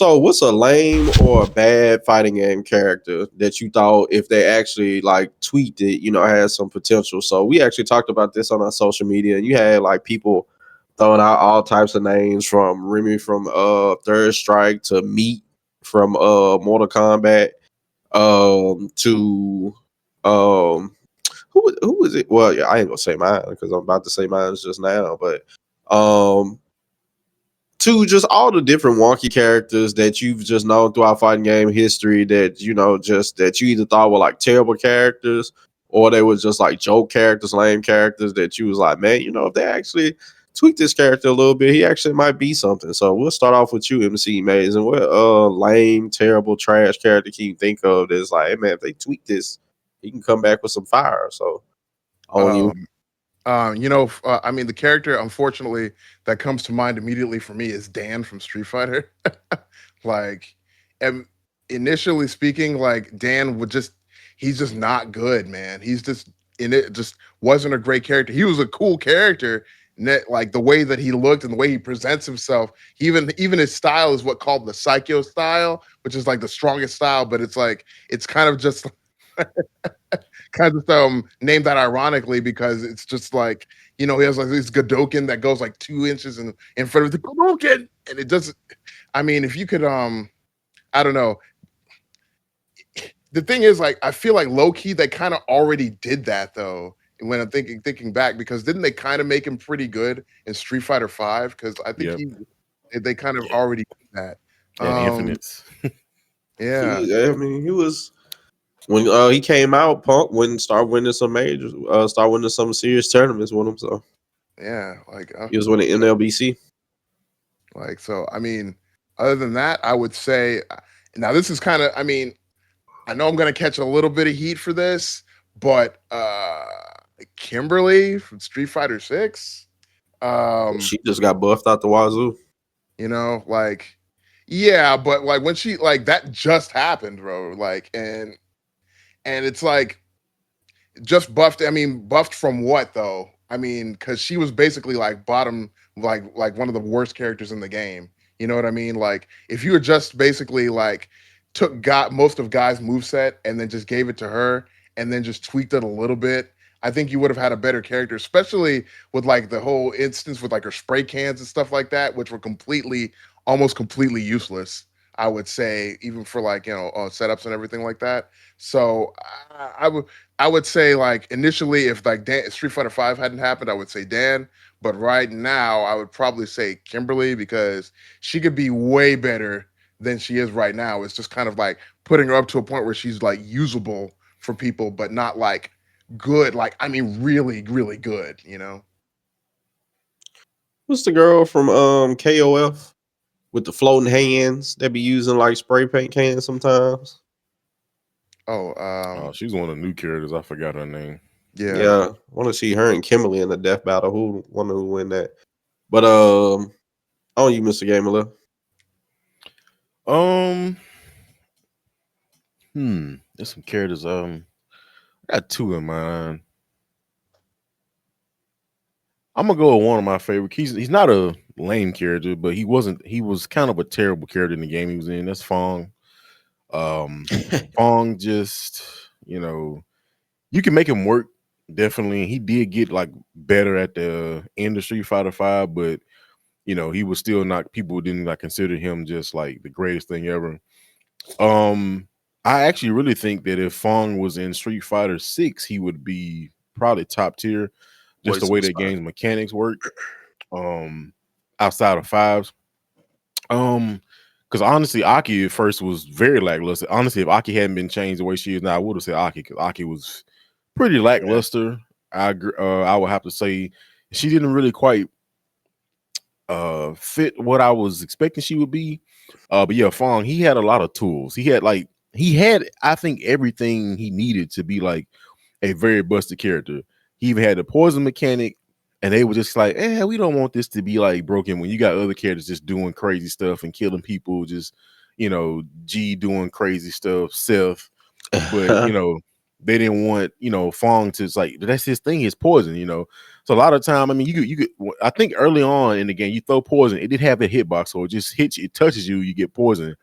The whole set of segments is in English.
So, what's a lame or a bad fighting game character that you thought if they actually like tweaked it, had some potential? So, we actually talked about this on our social media, and you had like people throwing out all types of names from Remy from Third Strike to Meat from Mortal Kombat to who was it? Well, yeah, I ain't gonna say mine because I'm about to say mine just now, but um to just all the different wonky characters that you've just known throughout fighting game history that just that you either thought were like terrible characters or they were just like joke characters, lame characters that you was like, man, if they actually tweak this character a little bit, he actually might be something. So we'll start off with you, MC Mays, and what lame, terrible, trash character can you think of that's like, hey man, if they tweak this, he can come back with some fire. So on you. Um, I mean, the character, unfortunately, that comes to mind immediately for me is Dan from Street Fighter. like, and initially speaking, like Dan he's just not good, man. He's just in it, just wasn't a great character. He was a cool character, like the way that he looked and the way he presents himself. Even his style is what called the Psycho style, which is like the strongest style, but it's like it's kind of just kind of named that ironically because it's just like he has like this Godoken that goes like 2 inches in front of the Godoken, and it doesn't. I mean, if you could, I don't know. The thing is, like, I feel like low key they kind of already did that though. When I'm thinking back, because didn't they kind of make him pretty good in Street Fighter V? Because I think they kind of already did that. And Infinites. Yeah, he was. When he came out, Punk went and started winning some majors, started winning some serious tournaments with him. So yeah, like he was winning NLBC. Like, so, I mean, other than that, I would say now this is kind of, I mean, I know I'm going to catch a little bit of heat for this, but Kimberly from Street Fighter 6, she just got buffed out the wazoo. Like, yeah, but like when she like that just happened, bro. Like, and it's like just buffed. I mean, buffed from what though? I mean, because she was basically like bottom, like one of the worst characters in the game. You know what I mean? Like, if you were just basically like got most of Guy's moveset and then just gave it to her and then just tweaked it a little bit, I think you would have had a better character, especially with like the whole instance with like her spray cans and stuff like that, which were almost completely useless. I would say, even for like setups and everything like that. So I would say like initially, if like Street Fighter V hadn't happened, I would say Dan. But right now, I would probably say Kimberly because she could be way better than she is right now. It's just kind of like putting her up to a point where she's like usable for people, but not like good. Like, I mean, really, really good, What's the girl from KOF with the floating hands that be using like spray paint cans sometimes? She's one of the new characters. I forgot her name. Yeah. I want to see her and Kimberly in the death battle. Who win that? But on you, Mr. Gamer. There's some characters. I got two in mind. I'm gonna go with one of my favorite. He's not a lame character, but he wasn't. He was kind of a terrible character in the game he was in. That's Fong. Fong just, you can make him work. Definitely, he did get like better at the end of Street Fighter V, but he was still not. People didn't like consider him just like the greatest thing ever. I actually really think that if Fong was in Street Fighter 6, he would be probably top tier. Just the way that game's mechanics work. Outside of fives. Because honestly, Aki at first was very lackluster. Honestly, if Aki hadn't been changed the way she is now, I would have said Aki because Aki was pretty lackluster. Yeah. I would have to say she didn't really quite fit what I was expecting she would be. But yeah, Fong, he had a lot of tools. He had I think everything he needed to be like a very busted character. He even had the poison mechanic, and they were just like, we don't want this to be like broken when you got other characters just doing crazy stuff and killing people, just G doing crazy stuff, Seth. But they didn't want Fong to like that's his thing, his poison, So a lot of time, I mean, you could. I think early on in the game, you throw poison. It did have a hitbox, so it just hits you. It touches you, you get poison.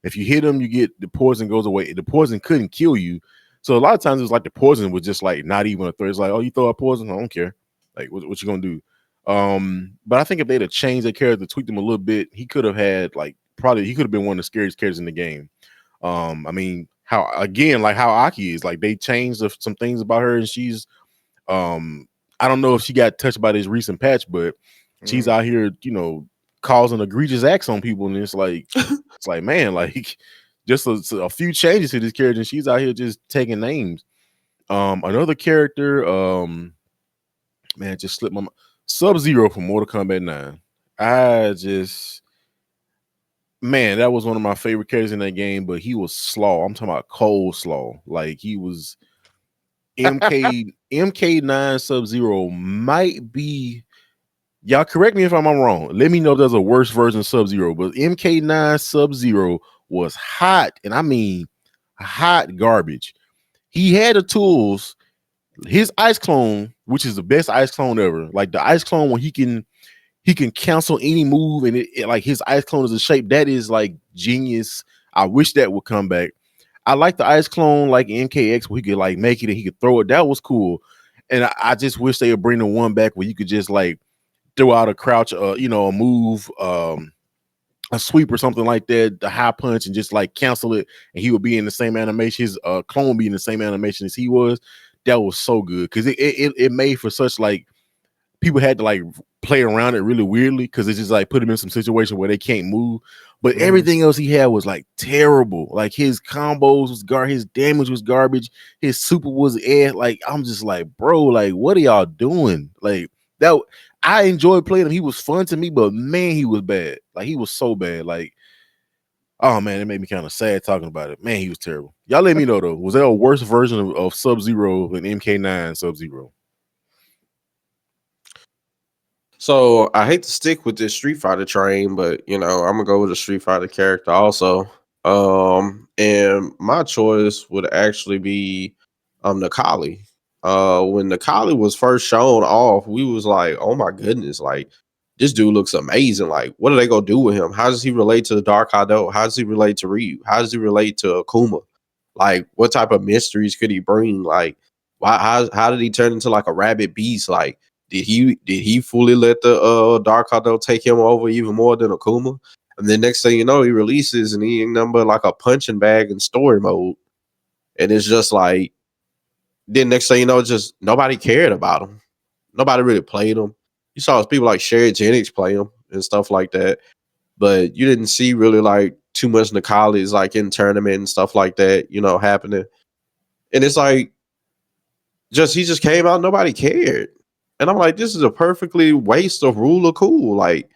If you hit them, you get the poison goes away. The poison couldn't kill you. So a lot of times it was like the poison was just like not even a threat. It's like, oh, you throw a poison, I don't care. Like, what you gonna do? But I think if they'd have changed the character, tweaked him a little bit, he could have had like probably he could have been one of the scariest characters in the game. I mean, how again, like how Aki is, like they changed some things about her, and she's I don't know if she got touched by this recent patch, but she's out here, causing egregious acts on people, and it's like man, like just a few changes to this character, and she's out here just taking names. Another character, man, just slipped my mind. Sub-Zero from Mortal Kombat 9. Man, that was one of my favorite characters in that game, but he was slaw. I'm talking about cold slaw. Like he was MK9 Sub-Zero might be. Y'all correct me if I'm wrong. Let me know if there's a worse version of Sub-Zero, but MK9 Sub-Zero was hot, and I mean hot garbage. He had the tools. His ice clone, which is the best ice clone ever, like the ice clone when he can cancel any move, and it like his ice clone is a shape that is like genius. I wish that would come back. I like the ice clone like MKX where he could like make it and he could throw it. That was cool. And I just wish they would bring the one back where you could just like throw out a crouch, a move, a sweep or something like that, the high punch, and just like cancel it, and he would be in the same animation. His clone would be in the same animation as he was. That was so good because it made for such like people had to like play around it really weirdly because it's just like put him in some situation where they can't move. But everything else he had was like terrible. Like his combos was his damage was garbage. His super was air. Like I'm just like, bro, like what are y'all doing? Like that. I enjoyed playing him. He was fun to me, but man, he was bad. Like he was so bad. Like, oh man, it made me kind of sad talking about it. Man, he was terrible. Y'all let me know though. Was there a worse version of Sub-Zero than MK9 Sub-Zero? So I hate to stick with this Street Fighter train, but I'm gonna go with a Street Fighter character also. And my choice would actually be Nakali. When Nakali was first shown off, we was like, oh my goodness, like this dude looks amazing. Like, what are they gonna do with him? How does he relate to the Dark Hado? How does he relate to Ryu? How does he relate to Akuma? Like, what type of mysteries could he bring? Like, how did he turn into like a rabid beast? Like, did he fully let the Dark Hado take him over even more than Akuma? And then next thing you know, he releases and he ain't nothing but like a punching bag in story mode. And it's just like, then next thing you know, just nobody cared about him. Nobody really played him. You saw people like Sherry Jennings play him and stuff like that. But you didn't see really like too much Nakali's like in tournament and stuff like that, happening. And it's like, he just came out, nobody cared. And I'm like, this is a perfectly waste of Ruler Cool. Like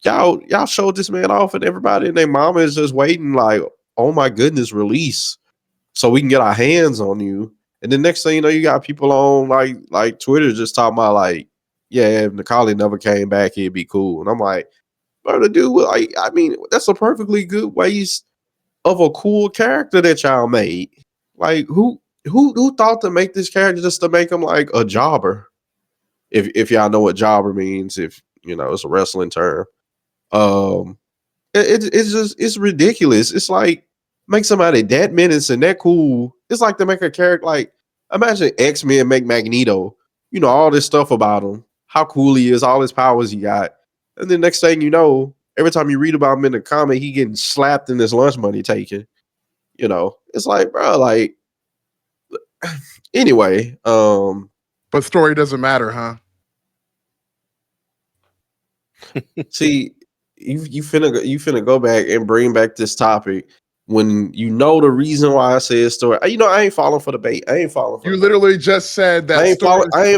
y'all showed this man off and everybody and their mama is just waiting like, oh my goodness, release so we can get our hands on you. And then next thing you know, you got people on like Twitter just talking about like, yeah, if Nakali never came back, he'd be cool. And I'm like, bro, the dude, like, I mean, that's a perfectly good waste of a cool character that y'all made. Like, who thought to make this character just to make him like a jobber? If y'all know what jobber means, if it's a wrestling term. It's ridiculous. It's like make somebody that menacing and that cool. It's like to make a character like imagine X-Men make Magneto. All this stuff about him, how cool he is, all his powers he got, and then next thing you know, every time you read about him in the comic, he getting slapped in his lunch money taken. It's like, bro, like anyway. But story doesn't matter, huh? See, you finna go back and bring back this topic when the reason why I said story. I ain't falling for the bait. I ain't falling for You literally just said that I ain't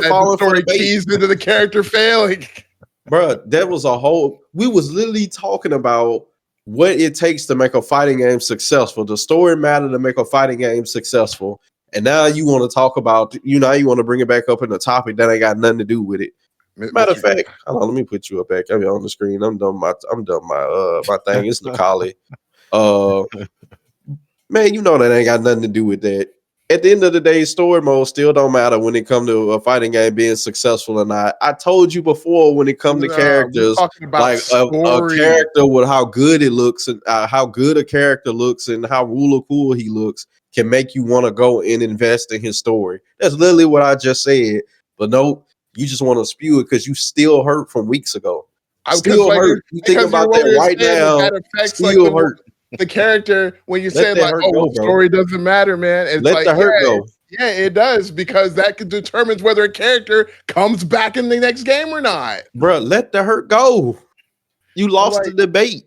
falling for the bait. Keys into the character failing. Bruh, that was a whole we was literally talking about what it takes to make a fighting game successful. The story matter to make a fighting game successful. And now you want to talk about you want to bring it back up in the topic that ain't got nothing to do with it. Matter of fact, hold on, let me put you up back. I'm on the screen. I'm done my thing. It's Nakali. Man, that ain't got nothing to do with that. at the end of the day, story mode still don't matter when it comes to a fighting game being successful or not. I told you before when it comes to We're characters, talking about like a story. character with how good it looks and how good a character looks and how ruler cool he looks can make you want to go and invest in his story. That's literally what I just said. But nope, you just want to spew it because you still hurt from weeks ago. Still hurt. You think about that right now. That affects Still hurt. the character when you Let say that like, hurt oh, go, well, bro. story doesn't matter, man. It's Let like, the hurt go. Yeah, it does because that determines whether a character comes back in the next game or not. Bro, let the hurt go. You lost the debate.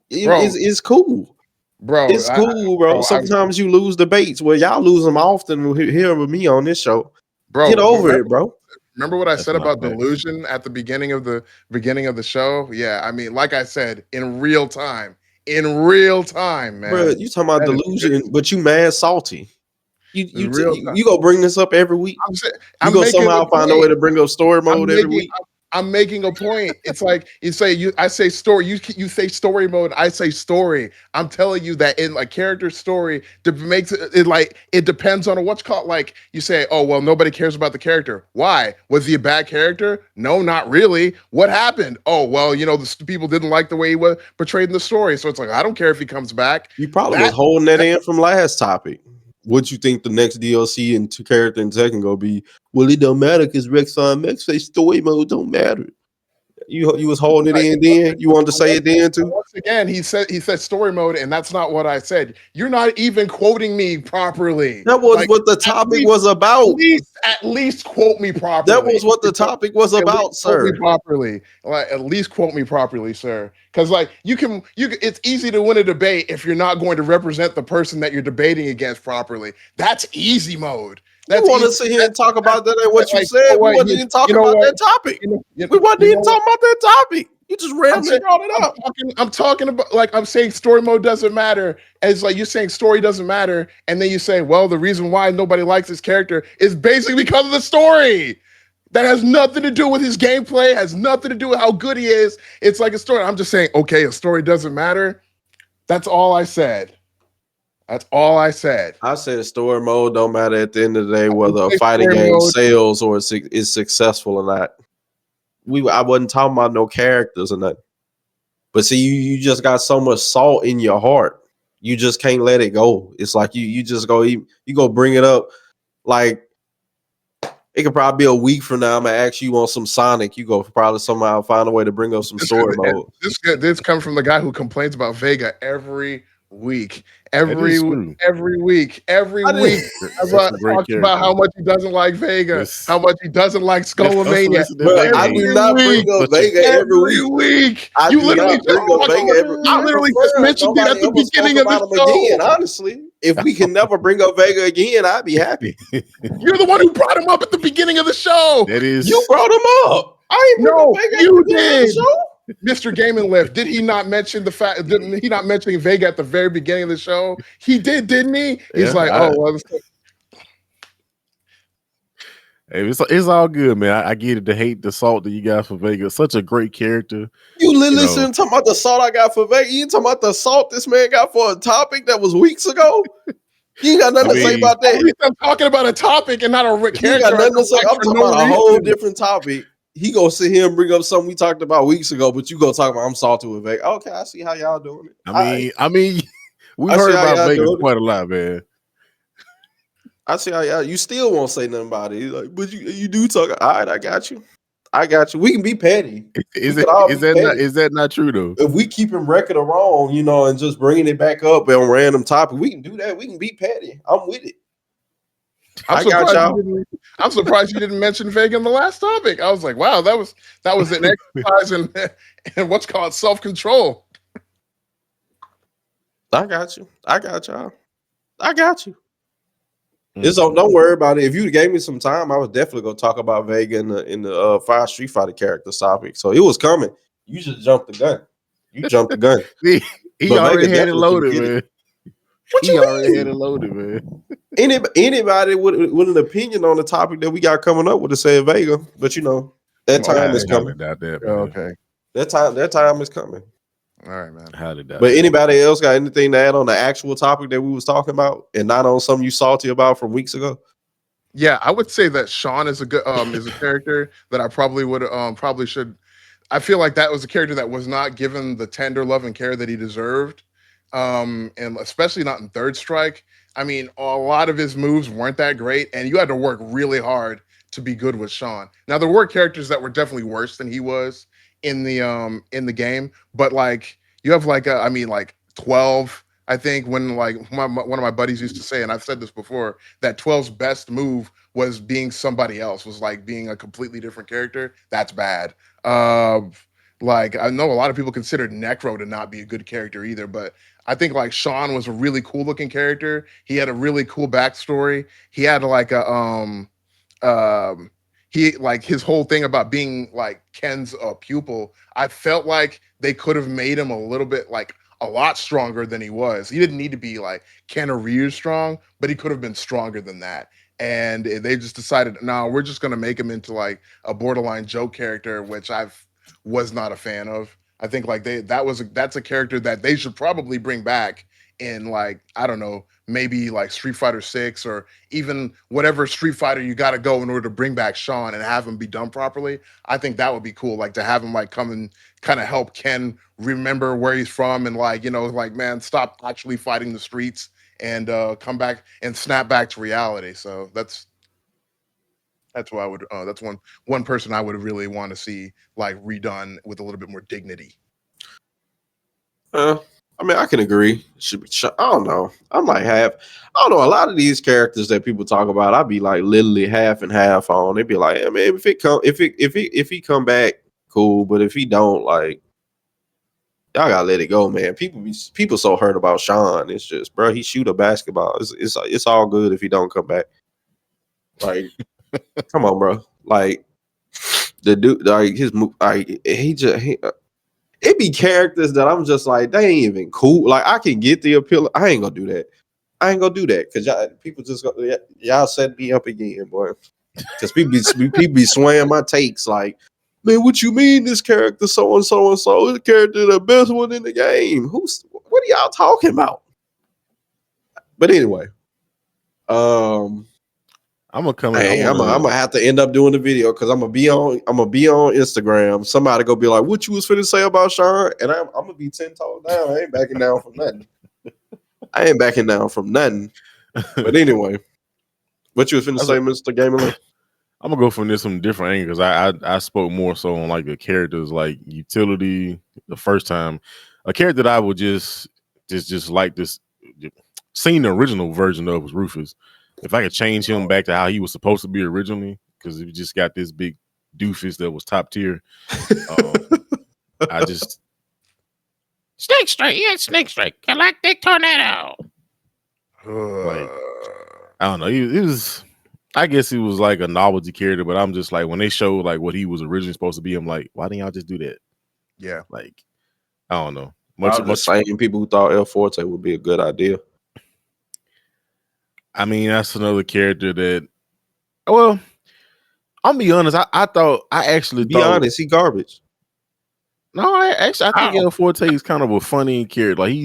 It's cool. Bro, it's cool, bro. Sometimes you lose debates. Well, y'all lose them often here with me on this show. Bro, get over it, bro. Remember what I said about delusion at the beginning of the show? Yeah, I mean, like I said, in real time, man. Bro, you talking about delusion, but you mad salty. You go bring this up every week. You go somehow find a way to bring up story mode every week. I'm making a point. It's like I say story. You say story mode. I say story. I'm telling you that in like character story makes it like it depends on what's called. Like you say, oh well, nobody cares about the character. Why? Was he a bad character? No, not really. What happened? Oh well, the people didn't like the way he was portrayed in the story. So it's like I don't care if he comes back. You probably was holding that in from last topic. What you think the next DLC and two character in Tekken gonna be? Well, it don't matter because Rexonmax say story mode don't matter. You was holding it in then? You wanted to say it then too? Once again, he said story mode, and that's not what I said. You're not even quoting me properly. That was what the topic was about. At least quote me properly. That was what the topic was about, sir. Quote me properly. Like, at least quote me properly, sir. Because like you can it's easy to win a debate if you're not going to represent the person that you're debating against properly. That's easy mode. You want to sit here and talk about that and what you said? We wasn't even talking about that topic. We wasn't even talking about that topic. You just randomly brought it up. I'm talking about like I'm saying story mode doesn't matter. And it's like you're saying story doesn't matter, and then you say, well, the reason why nobody likes this character is basically because of the story. That has nothing to do with his gameplay, has nothing to do with how good he is. It's like a story. I'm just saying, okay, a story doesn't matter. That's all I said. That's all I said. I said story mode don't matter at the end of the day whether a fighting game sells or is successful or not. I wasn't talking about no characters or nothing. But see, you just got so much salt in your heart. You just can't let it go. It's like you just go bring it up. Like it could probably be a week from now. I'm gonna ask you on some Sonic. You go probably somehow find a way to bring up some story mode. This comes from the guy who complains about Vega every week. Every week. I talk about how much he doesn't like Vega, how much he doesn't like Skullomania. I do not bring up Vega every week. You literally just mentioned it at the beginning of the show. Again, honestly, if we can never bring up Vega again, I'd be happy. You're the one who brought him up at the beginning of the show. That is, you brought him up. I ain't bring up Vega you did. Mr. Gaming Lift, did he not mention didn't he not mention Vega at the very beginning of the show? He did, didn't he? He's Hey, it's all good, man. I get it. The hate, the salt that you got for Vega. Such a great character. You listen talking about the salt I got for Vega. You talking about the salt this man got for a topic that was weeks ago? You ain't got nothing to say about that. I'm talking about a topic and not a character. You got nothing to say. I'm talking about a whole different topic. He gonna sit here and bring up something we talked about weeks ago, but you go talk about I'm salty with Vega. Okay, I see how y'all doing it. I mean, we heard about Vega quite a lot, man. I see how y'all. You still won't say nothing about it. Like, but you do talk. All right, I got you. We can be petty. Is that not true though? If we keep him record or wrong, and just bringing it back up on random topic, we can do that. We can be petty. I'm with it. I'm surprised you didn't mention Vega in the last topic. I was like, wow, that was an exercise in what's called self-control. I got you. I got y'all. I got you. Don't worry about it. If you gave me some time, I was definitely gonna talk about Vega in the 5 Street Fighter character topic. So it was coming. You just jumped the gun. You jumped the gun. he already had it loaded, man. He already had it loaded, man. Anybody with an opinion on the topic that we got coming up would have said Vega, but that time is coming. Okay, that time is coming. All right, man. How did that? But anybody else got anything to add on the actual topic that we was talking about, and not on something you salty about from weeks ago? Yeah, I would say that Sean is a good is a character that I probably would probably should. I feel like that was a character that was not given the tender love and care that he deserved, and especially not in Third Strike. I mean, a lot of his moves weren't that great, and you had to work really hard to be good with Sean. Now there were characters that were definitely worse than he was in the game, but like you have like I mean like 12. I think when like one of my buddies used to say, and I've said this before, that 12's best move was being somebody else, was like being a completely different character. That's bad. Like I know a lot of people consider Necro to not be a good character either, but I think like Sean was a really cool looking character. He had a really cool backstory. He had like a um he like his whole thing about being like Ken's pupil. I felt like they could have made him a little bit like a lot stronger than he was. He didn't need to be like Ken or Ryu strong, but he could have been stronger than that. And they just decided, no, we're just gonna make him into like a borderline joke character, which I've was not a fan of. I think like that's a character that they should probably bring back in like I don't know, maybe like Street Fighter 6 or even whatever Street Fighter you got to go in order to bring back Sean and have him be done properly. I think that would be cool, like to have him like come and kind of help Ken remember where he's from and like, you know, like man, stop actually fighting the streets and come back and snap back to reality. So that's what I would that's one person I would really want to see like redone with a little bit more dignity. I mean, I can agree. Should be. I don't know. I might have. I don't know. A lot of these characters that people talk about, I'd be like literally half and half on. They'd be like, I mean, if he come back, cool. But if he don't, like, y'all gotta let it go, man. People so hurt about Sean. It's just, bro, he shoot a basketball. It's all good if he don't come back. Like, come on, bro. Like the dude, like his move, like it be characters that I'm just like, they ain't even cool. Like I can get the appeal. I ain't gonna do that. Because people just y'all set me up again, boy. Because people be swaying my takes like, man, what you mean this character so and so is the character the best one in the game? What are y'all talking about? But anyway, I'm gonna come. Hey, I'm gonna have to end up doing the video because I'm gonna be on Instagram. Somebody gonna be like, "What you was finna say about Sean?" And I'm gonna be 10 toes down. I ain't backing down from nothing. But anyway, what you was finna say, Mr. Gamer? I'm gonna go from this from different angles. I spoke more so on like the characters, like utility. The first time, a character that I would just like this, seeing the original version of was Rufus. If I could change him back to how he was supposed to be originally, because he just got this big doofus that was top tier. I just Snake Strike, yeah, Snake Strike, Galactic Tornado. Like, I don't know. It was. I guess he was like a novelty character, but I'm just like when they showed like what he was originally supposed to be, I'm like, why didn't y'all just do that? Yeah, like I don't know. Much same people who thought El Forte would be a good idea. I mean, that's another character that. Well, I'll be honest. I thought he garbage. No, I think El Forte is kind of a funny character. Like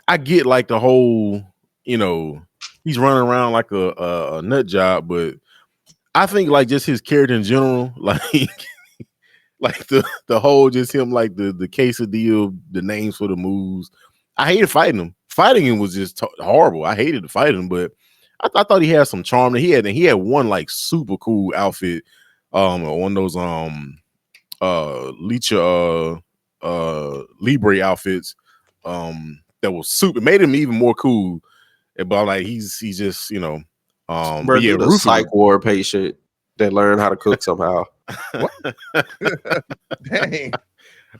I get like the whole, you know, he's running around like a nut job, but I think like just his character in general, like the whole just him like the quesadilla, the names for the moves. I hated fighting him. Fighting him was just horrible. I hated to fight him, but I thought he had some charm. He had one like super cool outfit, one of those Licha Libre outfits, that was super. Made him even more cool. But like he's just, you know, bro, yeah, the psych ward patient that learned how to cook somehow. Dang.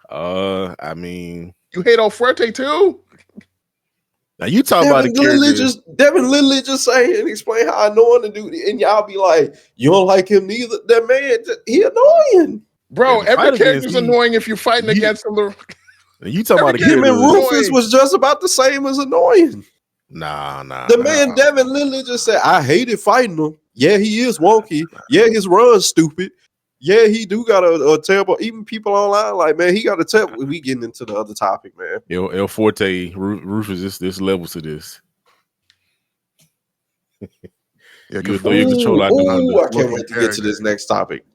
I mean, you hate El Fuerte too? Now you talk about Devin literally just say and explain how annoying the dude, and y'all be like, you don't like him neither. That man, he annoying, bro. Every character's annoying if you're fighting against him. You talk about him and Rufus was just about the same as annoying. Nah. The man Devin literally just said, I hated fighting him. Yeah, he is wonky. Yeah, his run's stupid. Yeah, he do got a terrible. Even people online, like, man, he got a terrible. We getting into the other topic, man. El Forte, Rufus, this levels to this. Yeah, You throw your control out Ooh, I can't looking wait to get to this character. next topic.